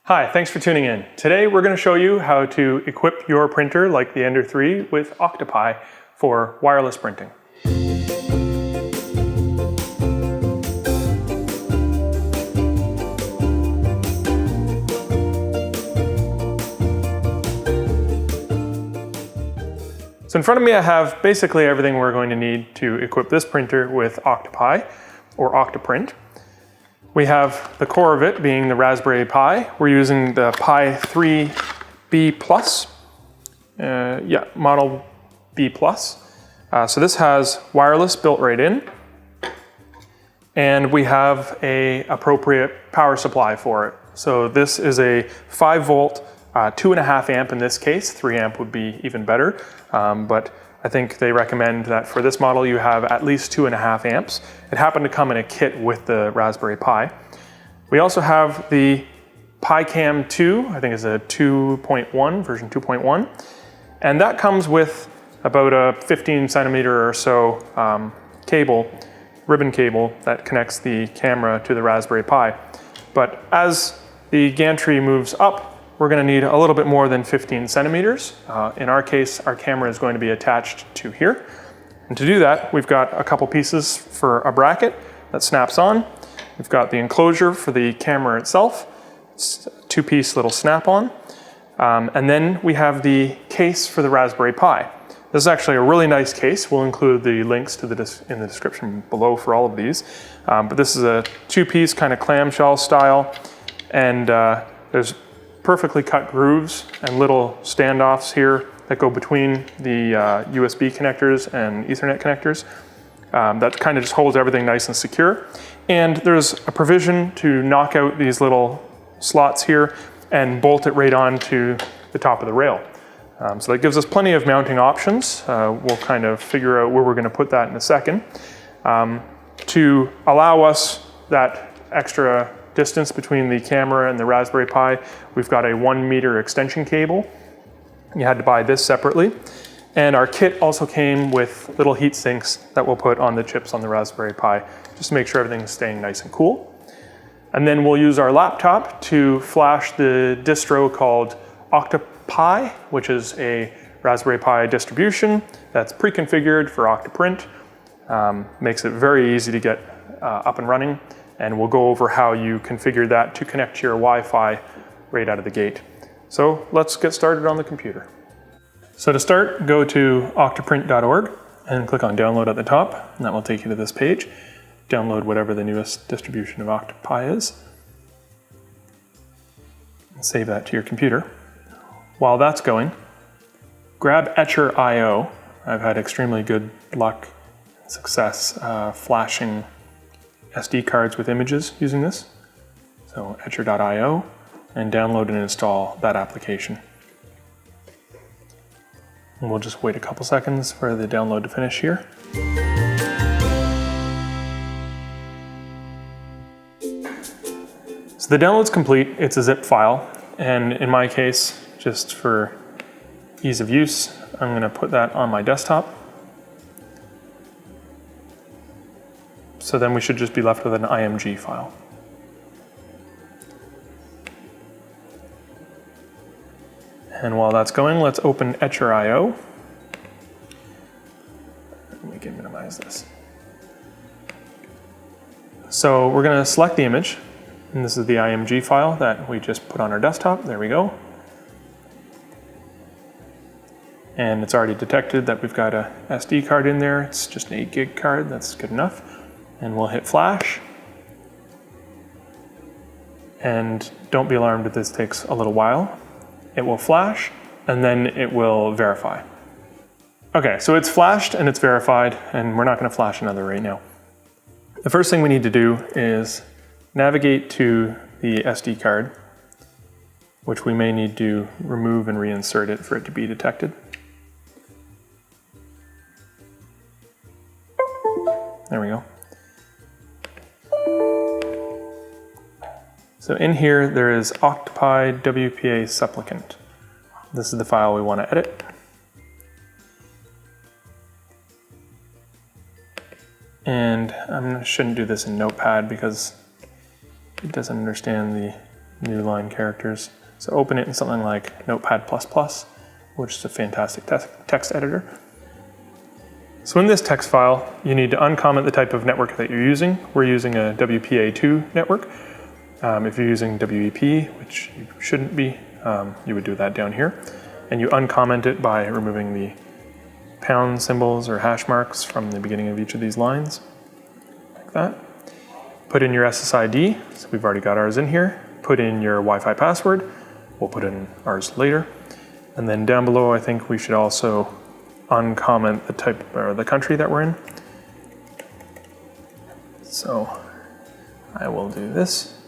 Hi, thanks for tuning in. Today we're going to show you how to equip your printer like the Ender 3 with Octopi for wireless printing. So in front of me I have basically everything we're going to need to equip this printer with Octopi or Octoprint. We have the core of it being the Raspberry Pi. We're using the Pi 3B Plus, model B Plus. So this has wireless built right in, and we have a appropriate power supply for it. So this is a 5 volt, 2.5 amp in this case. 3 amp would be even better, but I think they recommend that for this model you have at least 2.5 amps. It happened to come in a kit with the Raspberry Pi. We also have the PiCam 2, I think it's a 2.1, version 2.1, and that comes with about a 15 centimeter or so ribbon cable that connects the camera to the Raspberry Pi. But as the gantry moves up, we're going to need a little bit more than 15 centimeters. In our case, our camera is going to be attached to here. And to do that, we've got a couple pieces for a bracket that snaps on. We've got the enclosure for the camera itself. It's a 2-piece little snap-on. And then we have the case for the Raspberry Pi. This is actually a really nice case. We'll include the links to in the description below for all of these. But this is a 2-piece kind of clamshell style. And there's perfectly cut grooves and little standoffs here that go between the USB connectors and Ethernet connectors. That kind of just holds everything nice and secure. And there's a provision to knock out these little slots here and bolt it right onto the top of the rail. So that gives us plenty of mounting options. We'll kind of figure out where we're going to put that in a second. To allow us that extra distance between the camera and the Raspberry Pi, we've got a 1 meter extension cable. You had to buy this separately. And our kit also came with little heat sinks that we'll put on the chips on the Raspberry Pi, just to make sure everything's staying nice and cool. And then we'll use our laptop to flash the distro called Octopi, which is a Raspberry Pi distribution that's pre-configured for Octoprint. Makes it very easy to get up and running. And we'll go over how you configure that to connect to your Wi-Fi right out of the gate. So let's get started on the computer. So to start, go to octoprint.org and click on download at the top, and that will take you to this page. Download whatever the newest distribution of Octopi is. And save that to your computer. While that's going, grab Etcher.io. I've had extremely good luck and success flashing SD cards with images using this. So Etcher.io, and download and install that application. And we'll just wait a couple seconds for the download to finish here. So the download's complete. It's a zip file, and in my case, just for ease of use, I'm going to put that on my desktop. So then we should just be left with an IMG file. And while that's going, let's open Etcher.io. We can minimize this. So we're going to select the image, and this is the IMG file that we just put on our desktop. There we go. And it's already detected that we've got a SD card in there. It's just an 8 gig card. That's good enough. And we'll hit flash. And don't be alarmed if this takes a little while. It will flash, and then it will verify. Okay, so it's flashed and it's verified, and we're not going to flash another right now. The first thing we need to do is navigate to the SD card, which we may need to remove and reinsert it for it to be detected. There we go. So in here, there is Octopi WPA supplicant. This is the file we want to edit. And I shouldn't do this in Notepad because it doesn't understand the new line characters. So open it in something like Notepad++, which is a fantastic text editor. So in this text file, you need to uncomment the type of network that you're using. We're using a WPA2 network. If you're using WEP, which you shouldn't be, you would do that down here. And you uncomment it by removing the pound symbols or hash marks from the beginning of each of these lines, like that. Put in your SSID, so we've already got ours in here. Put in your Wi-Fi password. We'll put in ours later. And then down below, I think we should also uncomment the type or the country that we're in. So I will do this.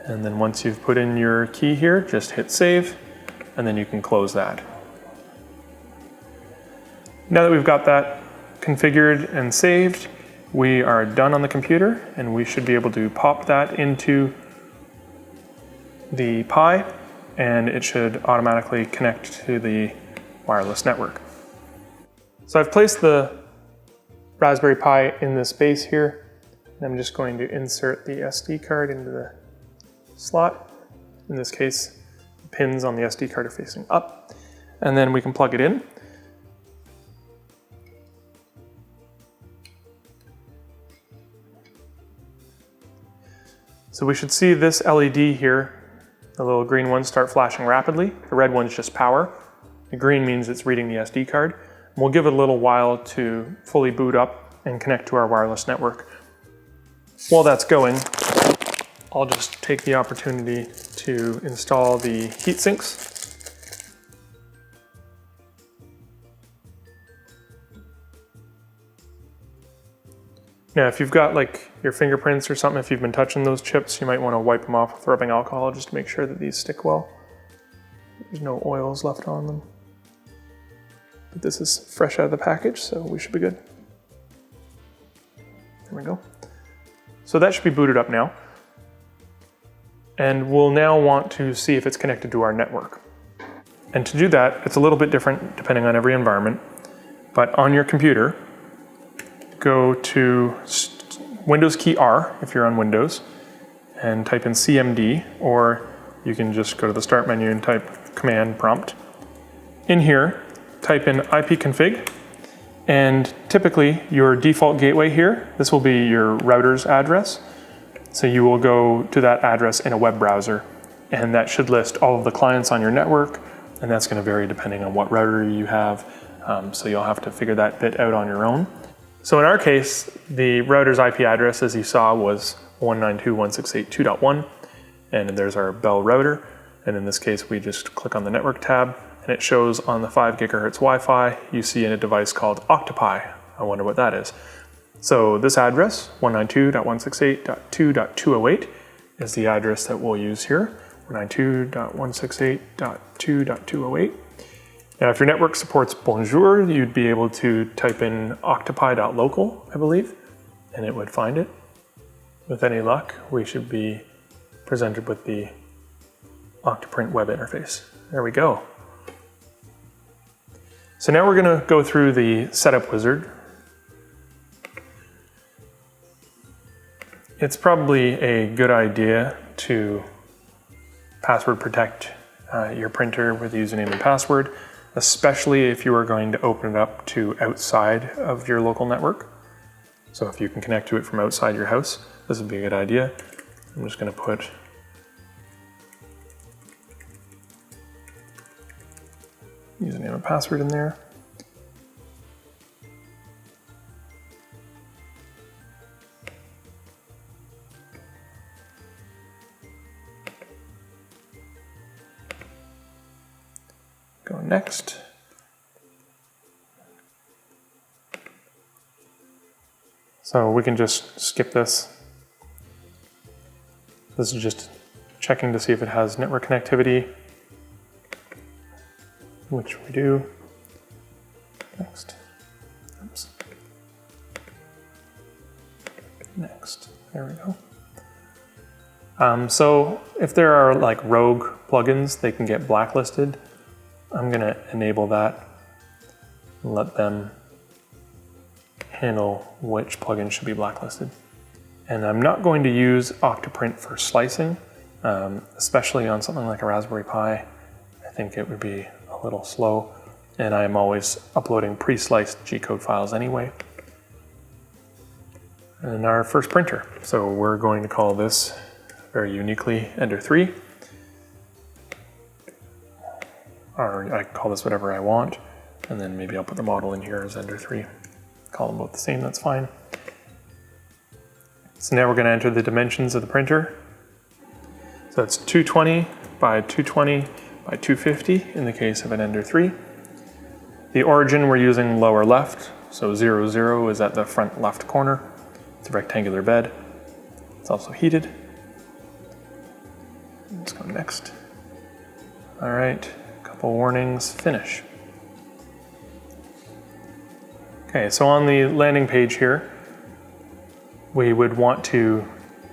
And then once you've put in your key here, just hit save, and then you can close that. Now that we've got that configured and saved, we are done on the computer, and we should be able to pop that into the Pi, and it should automatically connect to the wireless network. So I've placed the Raspberry Pi in this base here, and I'm just going to insert the SD card into the slot. In this case, the pins on the SD card are facing up, and then we can plug it in. So we should see this LED here, the little green one, start flashing rapidly. The red one's just power. The green means it's reading the SD card. And we'll give it a little while to fully boot up and connect to our wireless network. While that's going, I'll just take the opportunity to install the heat sinks. Now, if you've got like your fingerprints or something, if you've been touching those chips, you might want to wipe them off with rubbing alcohol just to make sure that these stick well. There's no oils left on them. But this is fresh out of the package, so we should be good. There we go. So that should be booted up now. And we'll now want to see if it's connected to our network. And to do that, it's a little bit different depending on every environment. But on your computer, go to Windows key R if you're on Windows and type in CMD, or you can just go to the start menu and type command prompt. In here, type in ipconfig, and typically your default gateway here, this will be your router's address. So you will go to that address in a web browser, and that should list all of the clients on your network, and that's going to vary depending on what router you have, so you'll have to figure that bit out on your own. So in our case, the router's IP address, as you saw, was 192.168.2.1, and there's our Bell router. And in this case, we just click on the network tab, and it shows on the 5 gigahertz Wi-Fi, you see in a device called Octopi. I wonder what that is. So this address, 192.168.2.208, is the address that we'll use here, 192.168.2.208. Now, if your network supports Bonjour, you'd be able to type in octopi.local, I believe, and it would find it. With any luck, we should be presented with the Octoprint web interface. There we go. So now we're going to go through the setup wizard. It's probably a good idea to password protect your printer with username and password, especially if you are going to open it up to outside of your local network. So if you can connect to it from outside your house, this would be a good idea. I'm just going to put username and password in there. Go next. So we can just skip this. This is just checking to see if it has network connectivity, which we do. Next. Oops. Next. There we go. So if there are like rogue plugins, they can get blacklisted. I'm going to enable that and let them handle which plugin should be blacklisted. And I'm not going to use Octoprint for slicing. especially on something like a Raspberry Pi. I think it would be a little slow, and I am always uploading pre-sliced G-code files anyway. And our first printer. So we're going to call this very uniquely Ender 3. Or I can call this whatever I want, and then maybe I'll put the model in here as Ender 3. Call them both the same, that's fine. So now we're going to enter the dimensions of the printer. So it's 220 by 220 by 250 in the case of an Ender 3. The origin we're using lower left, so 0, 0 is at the front left corner. It's a rectangular bed. It's also heated. Let's go next. All right, couple warnings, finish. Okay, so on the landing page here, we would want to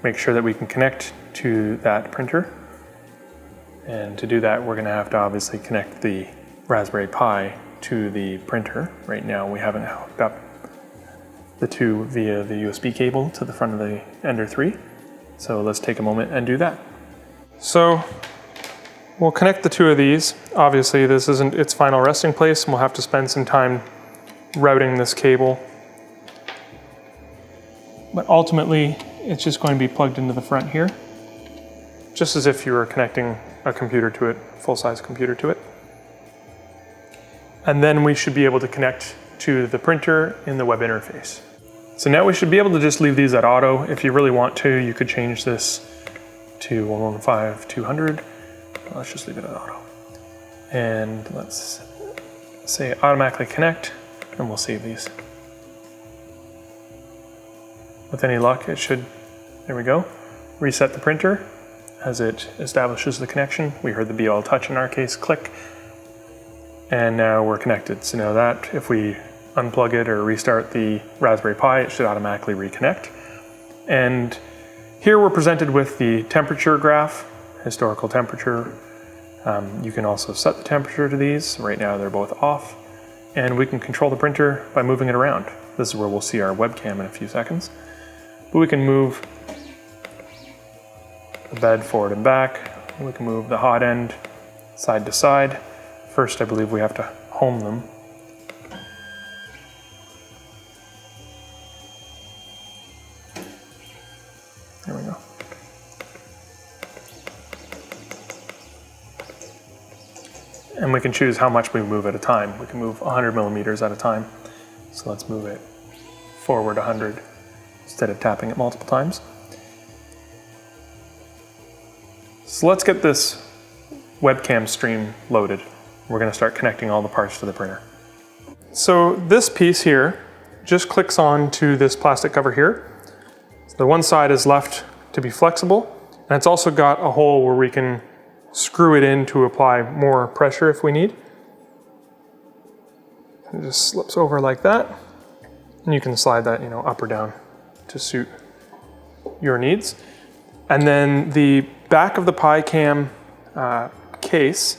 make sure that we can connect to that printer. And to do that, we're going to have to obviously connect the Raspberry Pi to the printer. Right now, we haven't hooked up the two via the USB cable to the front of the Ender 3. So let's take a moment and do that. So we'll connect the two of these. Obviously, this isn't its final resting place, and we'll have to spend some time routing this cable. But ultimately, it's just going to be plugged into the front here, just as if you were connecting a computer to it, full-size computer to it. And then we should be able to connect to the printer in the web interface. So now we should be able to just leave these at auto. If you really want to, you could change this to 115/200. Let's just leave it at auto. And let's say automatically connect, and we'll save these. With any luck, it should, there we go. Reset the printer as it establishes the connection. We heard the BL touch in our case, click. And now we're connected. So now that if we unplug it or restart the Raspberry Pi, it should automatically reconnect. And here we're presented with the temperature graph, historical temperature. You can also set the temperature to these. Right now they're both off. And we can control the printer by moving it around. This is where we'll see our webcam in a few seconds. But we can move the bed forward and back. We can move the hot end side to side. First, I believe we have to home them. There we go. And we can choose how much we move at a time. We can move 100 millimeters at a time. So let's move it forward 100 instead of tapping it multiple times. So let's get this webcam stream loaded. We're going to start connecting all the parts to the printer. So this piece here just clicks on to this plastic cover here. The one side is left to be flexible, and it's also got a hole where we can screw it in to apply more pressure if we need. It just slips over like that, and you can slide that, up or down to suit your needs. And then the back of the PiCam case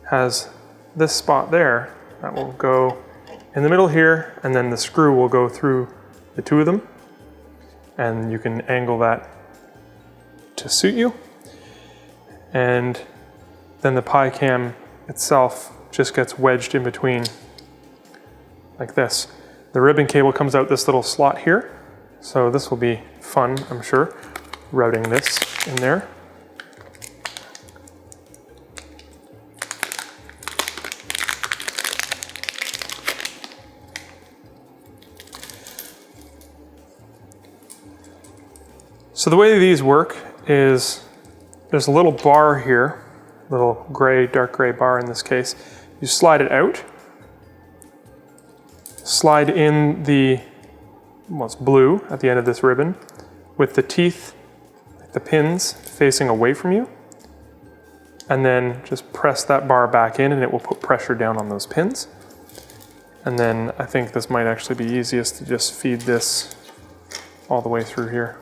has this spot there that will go in the middle here, and then the screw will go through the two of them, and you can angle that to suit you. And then the PiCam itself just gets wedged in between like this. The ribbon cable comes out this little slot here, so this will be fun, I'm sure, routing this in there. So the way these work is there's a little bar here, little gray, dark gray bar in this case. You slide it out, slide in it's blue at the end of this ribbon, with the teeth, the pins facing away from you, and then just press that bar back in and it will put pressure down on those pins. And then I think this might actually be easiest to just feed this all the way through here.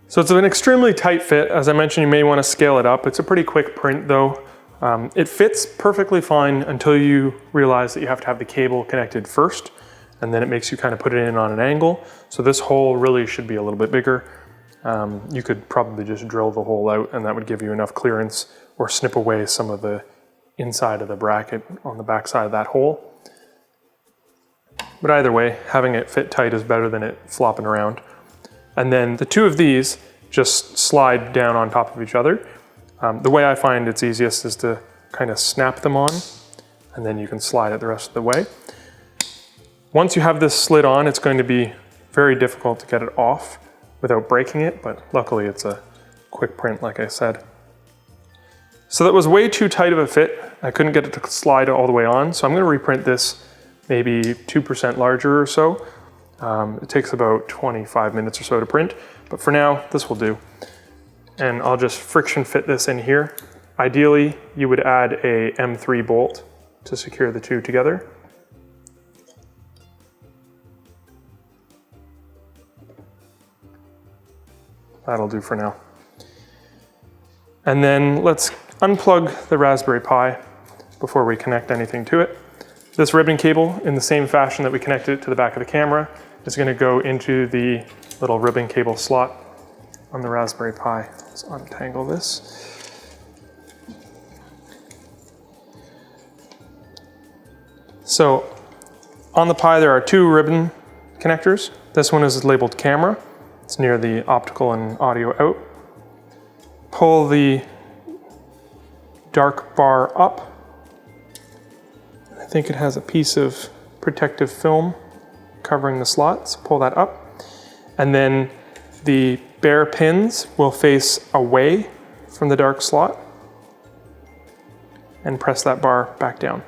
So it's an extremely tight fit. As I mentioned, you may want to scale it up. It's a pretty quick print though. It fits perfectly fine until you realize that you have to have the cable connected first, and then it makes you kind of put it in on an angle. So this hole really should be a little bit bigger. You could probably just drill the hole out and that would give you enough clearance, or snip away some of the inside of the bracket on the back side of that hole. But either way, having it fit tight is better than it flopping around. And then the two of these just slide down on top of each other. The way I find it's easiest is to kind of snap them on, and then you can slide it the rest of the way. Once you have this slid on, it's going to be very difficult to get it off without breaking it, but luckily it's a quick print, like I said. So that was way too tight of a fit. I couldn't get it to slide all the way on, so I'm going to reprint this maybe 2% larger or so. It takes about 25 minutes or so to print, but for now, this will do. And I'll just friction fit this in here. Ideally, you would add a M3 bolt to secure the two together. That'll do for now. And then let's unplug the Raspberry Pi before we connect anything to it. This ribbon cable, in the same fashion that we connected it to the back of the camera, is going to go into the little ribbon cable slot on the Raspberry Pi. Let's untangle this. So on the Pi there are two ribbon connectors. This one is labeled camera. It's near the optical and audio out. Pull the dark bar up. I think it has a piece of protective film covering the slot, so pull that up. And then the bare pins will face away from the dark slot, and press that bar back down.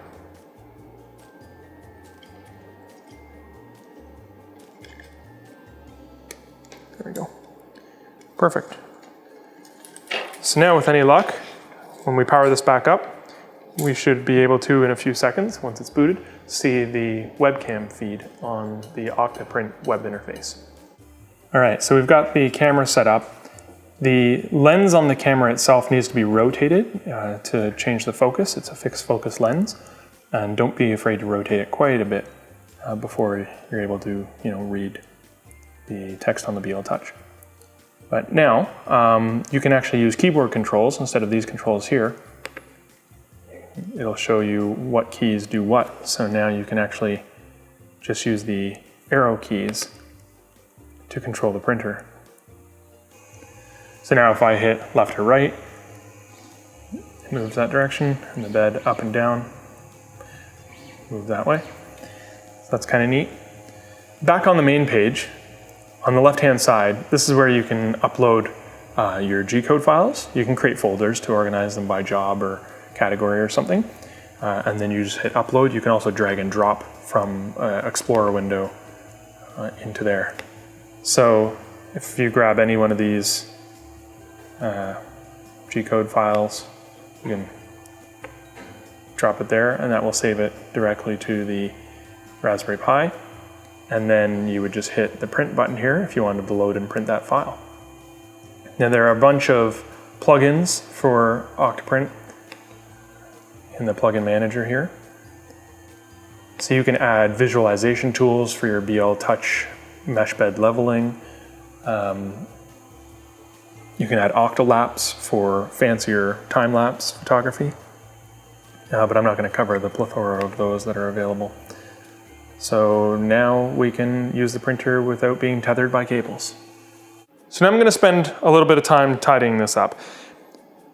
There we go. Perfect. So now with any luck, when we power this back up, we should be able to, in a few seconds, once it's booted, see the webcam feed on the Octoprint web interface. All right, so we've got the camera set up. The lens on the camera itself needs to be rotated to change the focus. It's a fixed focus lens, and don't be afraid to rotate it quite a bit before you're able to, read the text on the BL Touch. But now you can actually use keyboard controls instead of these controls here. It'll show you what keys do what. So now you can actually just use the arrow keys to control the printer. So now if I hit left or right, it moves that direction, and the bed up and down, move that way. So that's kind of neat. Back on the main page, on the left-hand side, this is where you can upload your G-code files. You can create folders to organize them by job or category or something, and then you just hit upload. You can also drag and drop from Explorer window into there. So if you grab any one of these G-code files, you can drop it there, and that will save it directly to the Raspberry Pi. And then you would just hit the print button here if you wanted to load and print that file. Now there are a bunch of plugins for Octoprint in the plugin manager here. So you can add visualization tools for your BL Touch mesh bed leveling. You can add octolapse for fancier time-lapse photography. But I'm not going to cover the plethora of those that are available. So now we can use the printer without being tethered by cables. So now I'm going to spend a little bit of time tidying this up.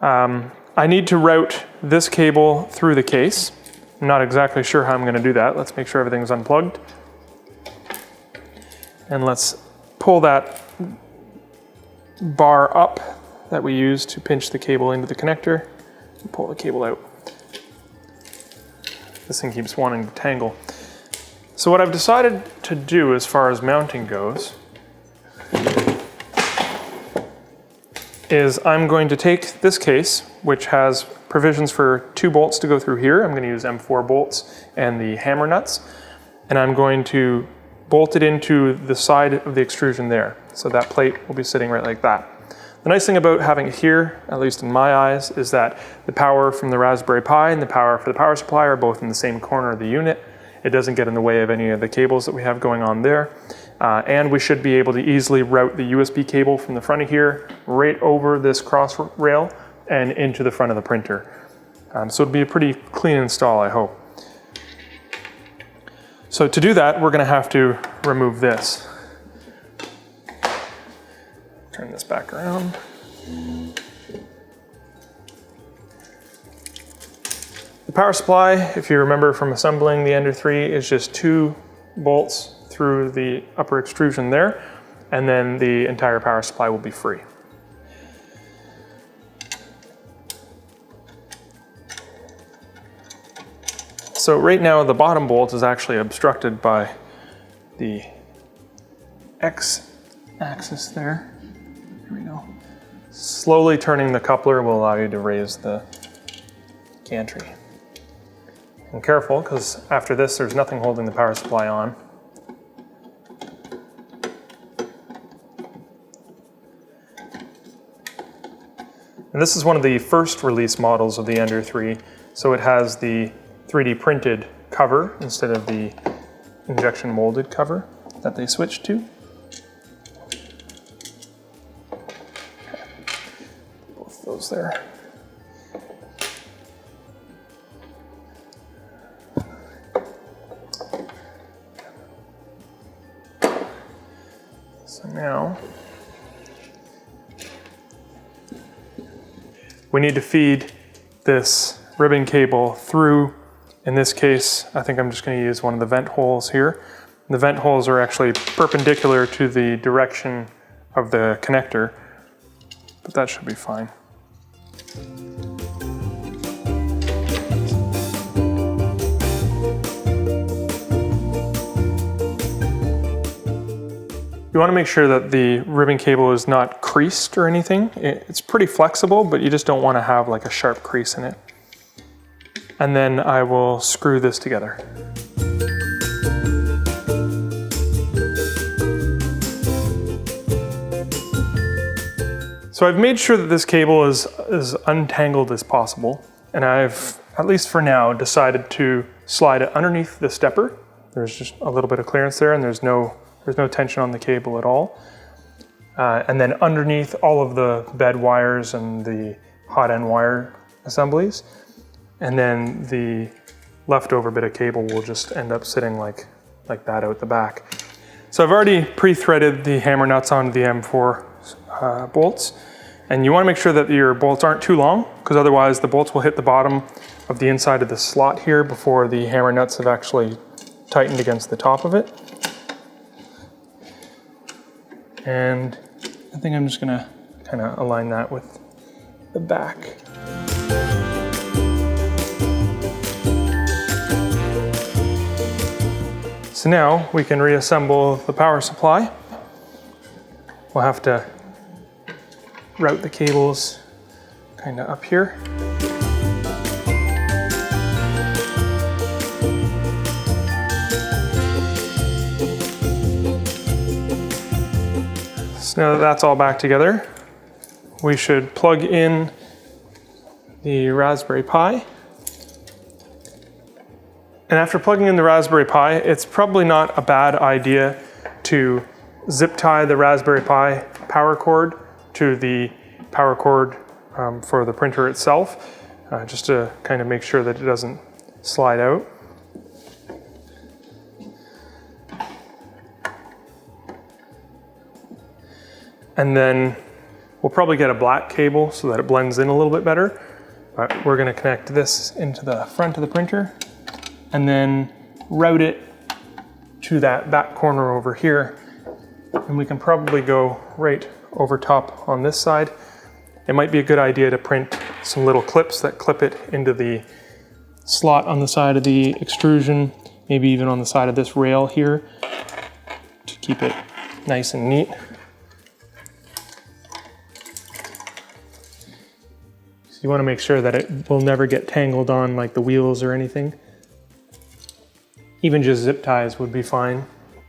I need to route this cable through the case. I'm not exactly sure how I'm going to do that. Let's make sure everything's unplugged. And let's pull that bar up that we use to pinch the cable into the connector and pull the cable out. This thing keeps wanting to tangle. So what I've decided to do as far as mounting goes is I'm going to take this case, which has provisions for 2 bolts to go through here. I'm going to use M4 bolts and the hammer nuts, and I'm going to bolt it into the side of the extrusion there. So that plate will be sitting right like that. The nice thing about having it here, at least in my eyes, is that the power from the Raspberry Pi and the power for the power supply are both in the same corner of the unit. It doesn't get in the way of any of the cables that we have going on there. And we should be able to easily route the USB cable from the front of here right over this cross rail and into the front of the printer. So it'll be a pretty clean install, I hope. So to do that, we're going to have to remove this. Turn this back around. The power supply, if you remember from assembling the Ender 3, is just 2 bolts through the upper extrusion there, and then the entire power supply will be free. So right now the bottom bolt is actually obstructed by the X axis there. Here we go. Slowly turning the coupler will allow you to raise the gantry. And careful, because after this there's nothing holding the power supply on. And this is one of the first release models of the Ender 3, so it has the 3D printed cover instead of the injection molded cover that they switched to. Both those there. So now we need to feed this ribbon cable through. In this case, I think I'm just going to use one of the vent holes here. The vent holes are actually perpendicular to the direction of the connector, but that should be fine. You want to make sure that the ribbon cable is not creased or anything. It's pretty flexible, but you just don't want to have like a sharp crease in it. And then I will screw this together. So I've made sure that this cable is as untangled as possible, and I've, at least for now, decided to slide it underneath the stepper. There's just a little bit of clearance there, and there's no tension on the cable at all. And then underneath all of the bed wires and the hot end wire assemblies. And then the leftover bit of cable will just end up sitting like that out the back. So I've already pre-threaded the hammer nuts onto the M4 bolts. And you want to make sure that your bolts aren't too long, because otherwise the bolts will hit the bottom of the inside of the slot here before the hammer nuts have actually tightened against the top of it. And I think I'm just going to kind of align that with the back. So now we can reassemble the power supply. We'll have to route the cables kind of up here. So now that that's all back together, we should plug in the Raspberry Pi. And after plugging in the Raspberry Pi, it's probably not a bad idea to zip tie the Raspberry Pi power cord to the power cord for the printer itself, just to kind of make sure that it doesn't slide out. And then we'll probably get a black cable so that it blends in a little bit better. But we're going to connect this into the front of the printer and then route it to that back corner over here. And we can probably go right over top on this side. It might be a good idea to print some little clips that clip it into the slot on the side of the extrusion, maybe even on the side of this rail here, to keep it nice and neat. So you want to make sure that it will never get tangled on like the wheels or anything. Even just zip ties would be fine.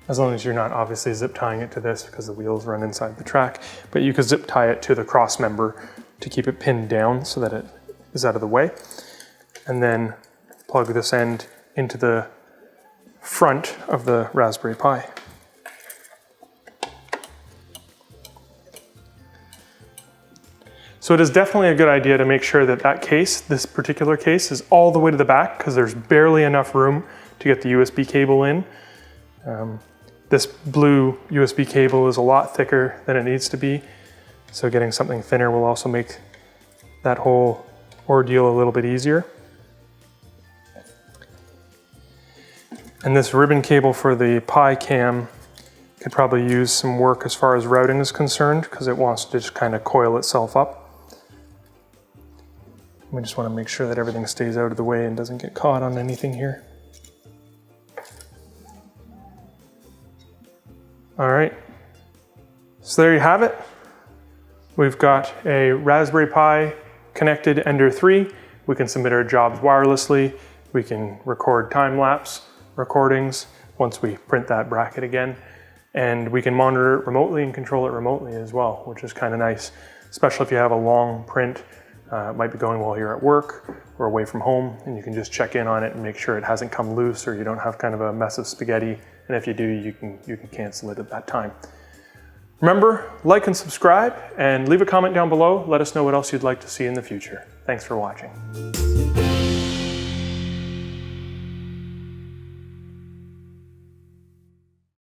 as long as you're not obviously zip tying it to this because the wheels run inside the track, but you could zip tie it to the cross member to keep it pinned down so that it is out of the way. And then plug this end into the front of the Raspberry Pi. So it is definitely a good idea to make sure that that case, this particular case, is all the way to the back because there's barely enough room to get the USB cable in. This blue USB cable is a lot thicker than it needs to be, so getting something thinner will also make that whole ordeal a little bit easier. And this ribbon cable for the Pi cam could probably use some work as far as routing is concerned because it wants to just kind of coil itself up. We just want to make sure that everything stays out of the way and doesn't get caught on anything here. All right, so there you have it. We've got a Raspberry Pi connected Ender 3. We can submit our jobs wirelessly. We can record time-lapse recordings once we print that bracket again. And we can monitor it remotely and control it remotely as well, which is kind of nice, especially if you have a long print. It might be going while you're at work or away from home, and you can just check in on it and make sure it hasn't come loose or you don't have kind of a mess of spaghetti. And if you do, you can cancel it at that time. Remember, like and subscribe and leave a comment down below. Let us know what else you'd like to see in the future. Thanks for watching.